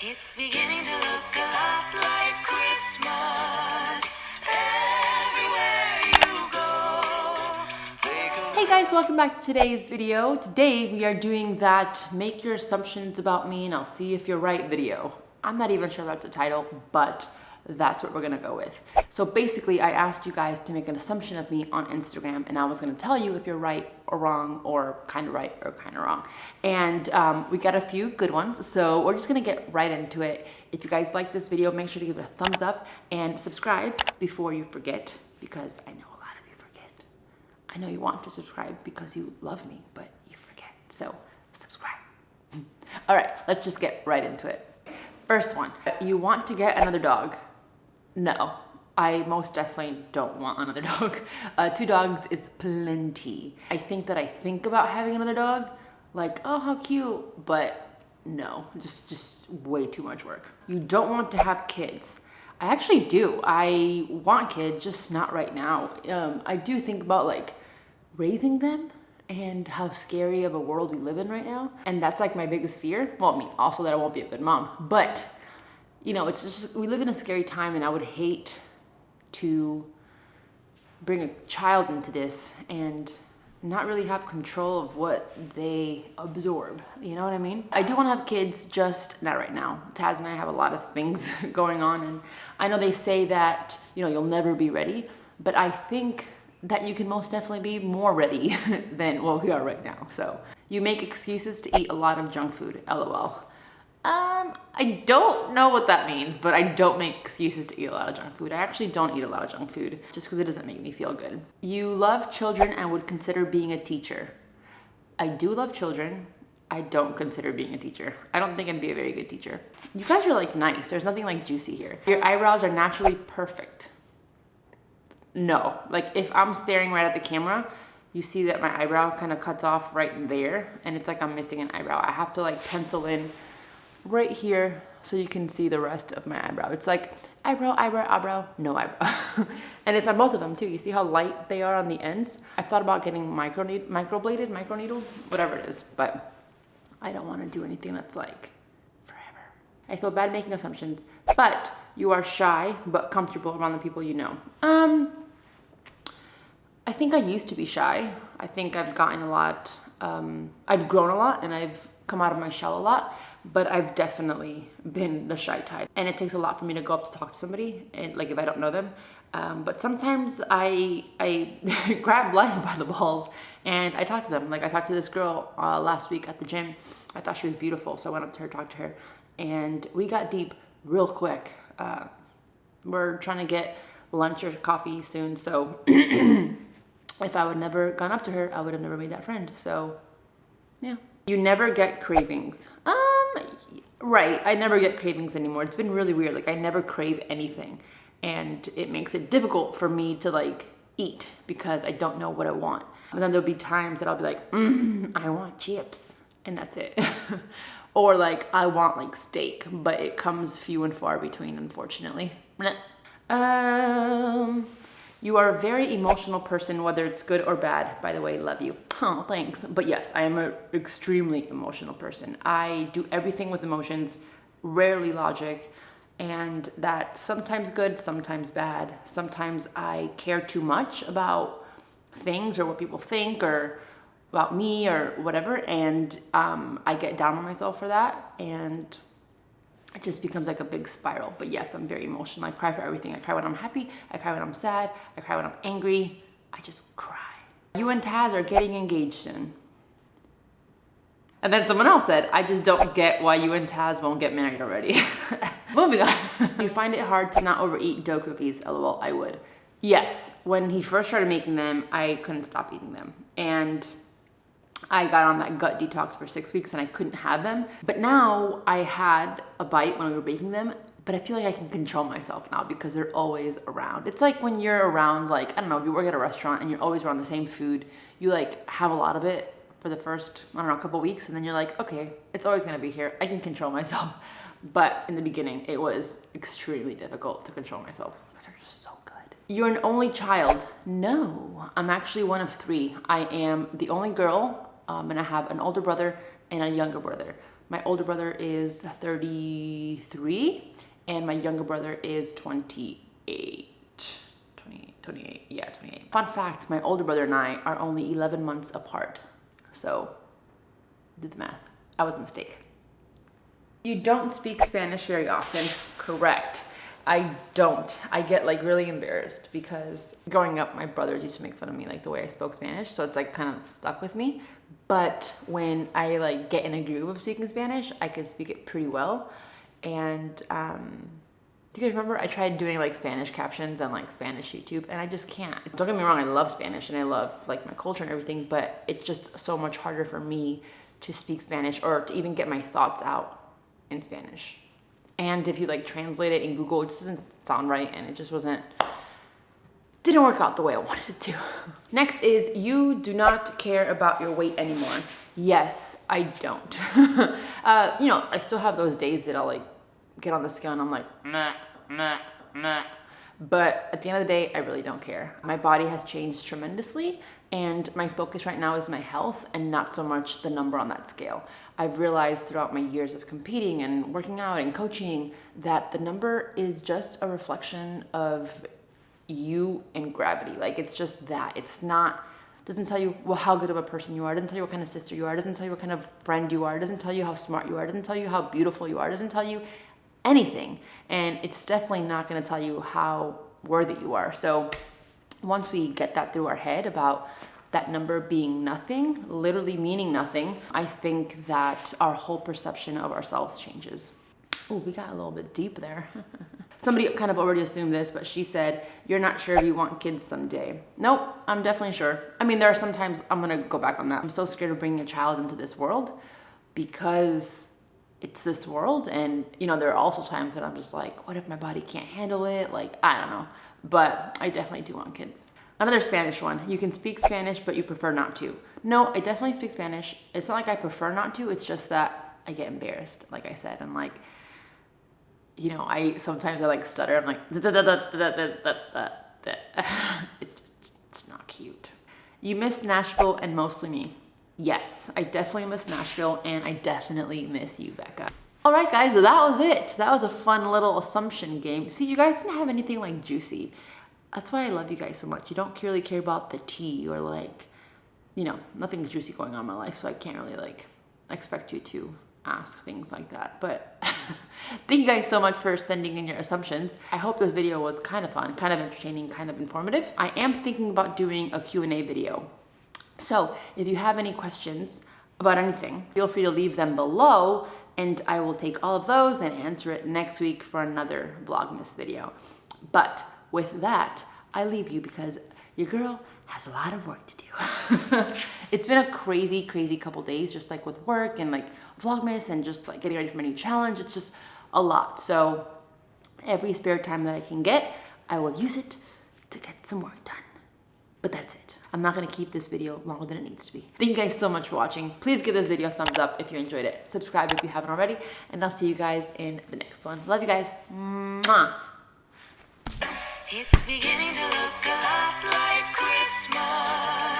It's beginning to look a lot like Christmas everywhere you go. Hey guys, welcome back to today's video. Today we are doing that make your assumptions about me and I'll see if you're right video. I'm not even sure that's a title, but that's what we're gonna go with. So basically I asked you guys to make an assumption of me on Instagram and I was gonna tell you if you're right or wrong or kind of right or kind of wrong. And we got a few good ones, so we're just gonna get right into it. If you guys like this video, make sure to give it a thumbs up and subscribe before you forget, because I know a lot of you forget. I know you want to subscribe because you love me, but you forget, so subscribe. All right, let's just get right into it. First one, you want to get another dog? No, I most definitely don't want another dog. 2 dogs is plenty. I think that I think about having another dog, like, oh, how cute, but no, just way too much work. You don't want to have kids. I actually do. I want kids, just not right now. I do think about like raising them and how scary of a world we live in right now. And that's like my biggest fear. Well, I mean, also that I won't be a good mom, but you know, it's just, we live in a scary time and I would hate to bring a child into this and not really have control of what they absorb. You know what I mean? I do want to have kids, just not right now. Taz and I have a lot of things going on, and I know they say that, you know, you'll never be ready, but I think that you can most definitely be more ready than what we are right now. So you make excuses to eat a lot of junk food, LOL. I don't know what that means, but I don't make excuses to eat a lot of junk food. I actually don't eat a lot of junk food just because it doesn't make me feel good. You love children and would consider being a teacher. I do love children. I don't consider being a teacher. I don't think I'd be a very good teacher. You guys are like nice. There's nothing like juicy here. Your eyebrows are naturally perfect. No, like if I'm staring right at the camera, you see that my eyebrow kind of cuts off right there and it's like I'm missing an eyebrow. I have to like pencil in right here so you can see the rest of my eyebrow. It's like eyebrow, eyebrow, eyebrow, no eyebrow. And it's on both of them too. You see how light they are on the ends? I thought about getting microneedle, whatever it is, but I don't want to do anything that's like forever. I feel bad making assumptions, but you are shy but comfortable around the people you know. I think I used to be shy. I think I've gotten a lot, I've grown a lot and I've come out of my shell a lot, but I've definitely been the shy type. And it takes a lot for me to go up to talk to somebody, and like if I don't know them. But sometimes I grab life by the balls and I talk to them. Like I talked to this girl last week at the gym. I thought she was beautiful, so I went up to her, talked to her, and we got deep real quick. We're trying to get lunch or coffee soon, so if I would never gone up to her, I would have never made that friend. So yeah. You never get cravings. Right, I never get cravings anymore. It's been really weird. Like I never crave anything, and it makes it difficult for me to like eat because I don't know what I want. And then there'll be times that I'll be like, I want chips, and that's it. Or like I want like steak, but it comes few and far between, unfortunately. You are a very emotional person, whether it's good or bad. By the way, love you. Oh, thanks. But yes, I am an extremely emotional person. I do everything with emotions, rarely logic, and that's sometimes good, sometimes bad. Sometimes I care too much about things or what people think or about me or whatever, and I get down on myself for that, and it just becomes like a big spiral. But yes, I'm very emotional. I cry for everything. I cry when I'm happy. I cry when I'm sad. I cry when I'm angry. I just cry. You and Taz are getting engaged soon. And then someone else said, I just don't get why you and Taz won't get married already. Moving on. You find it hard to not overeat dough cookies. LOL, I would. Yes, when he first started making them, I couldn't stop eating them. And I got on that gut detox for 6 weeks and I couldn't have them. But now I had a bite when we were baking them, but I feel like I can control myself now because they're always around. It's like when you're around, like, I don't know, if you work at a restaurant and you're always around the same food, you like have a lot of it for the first, I don't know, a couple weeks, and then you're like, okay, it's always gonna be here. I can control myself. But in the beginning, it was extremely difficult to control myself because they're just so good. You're an only child. No, I'm actually one of 3. I am the only girl, and I have an older brother and a younger brother. My older brother is 33 and my younger brother is 28. 28, yeah, 28. Fun fact, my older brother and I are only 11 months apart. So, did the math. That was a mistake. You don't speak Spanish very often. Correct. I don't. I get like really embarrassed because growing up, my brothers used to make fun of me like the way I spoke Spanish. So it's like kind of stuck with me. But when I like get in a groove of speaking Spanish, I can speak it pretty well. And do you guys remember I tried doing like Spanish captions on like Spanish YouTube and I just can't. Don't get me wrong, I love Spanish and I love like my culture and everything, but it's just so much harder for me to speak Spanish or to even get my thoughts out in Spanish. And if you like translate it in Google, it just doesn't sound right and it just didn't work out the way I wanted it to. Next is you do not care about your weight anymore. Yes, I don't. You know, I still have those days that I'll like get on the scale and I'm like, meh, meh, meh. But at the end of the day, I really don't care. My body has changed tremendously and my focus right now is my health and not so much the number on that scale. I've realized throughout my years of competing and working out and coaching that the number is just a reflection of you and gravity. Like it's just that. It's not, doesn't tell you well how good of a person you are, doesn't tell you what kind of sister you are, doesn't tell you what kind of friend you are, doesn't tell you how smart you are, doesn't tell you how beautiful you are, doesn't tell you anything. And it's definitely not going to tell you how worthy you are. So once we get that through our head about that number being nothing, literally meaning nothing, I think that our whole perception of ourselves changes. Oh, we got a little bit deep there. Somebody kind of already assumed this, but she said, you're not sure if you want kids someday. Nope, I'm definitely sure. I mean, there are some times I'm gonna go back on that. I'm so scared of bringing a child into this world because it's this world. And you know, there are also times that I'm just like, what if my body can't handle it? Like, I don't know, but I definitely do want kids. Another Spanish one. You can speak Spanish, but you prefer not to. No, I definitely speak Spanish. It's not like I prefer not to. It's just that I get embarrassed, like I said. And like, you know, sometimes I like stutter. I'm like, it's not cute. You miss Nashville and mostly me. Yes, I definitely miss Nashville and I definitely miss you, Becca. All right, guys, so that was it. That was a fun little assumption game. See, you guys didn't have anything like juicy. That's why I love you guys so much. You don't really care about the tea or like, you know, nothing's juicy going on in my life, so I can't really like expect you to ask things like that. But thank you guys so much for sending in your assumptions. I hope this video was kind of fun, kind of entertaining, kind of informative. I am thinking about doing a Q&A video. So if you have any questions about anything, feel free to leave them below and I will take all of those and answer it next week for another Vlogmas video. But with that, I leave you because your girl has a lot of work to do. It's been a crazy, crazy couple days, just like with work and like Vlogmas and just like getting ready for my new challenge. It's just a lot. So every spare time that I can get, I will use it to get some work done. But that's it. I'm not gonna keep this video longer than it needs to be. Thank you guys so much for watching. Please give this video a thumbs up if you enjoyed it. Subscribe if you haven't already, and I'll see you guys in the next one. Love you guys. Mwah. It's beginning to look a lot like Christmas.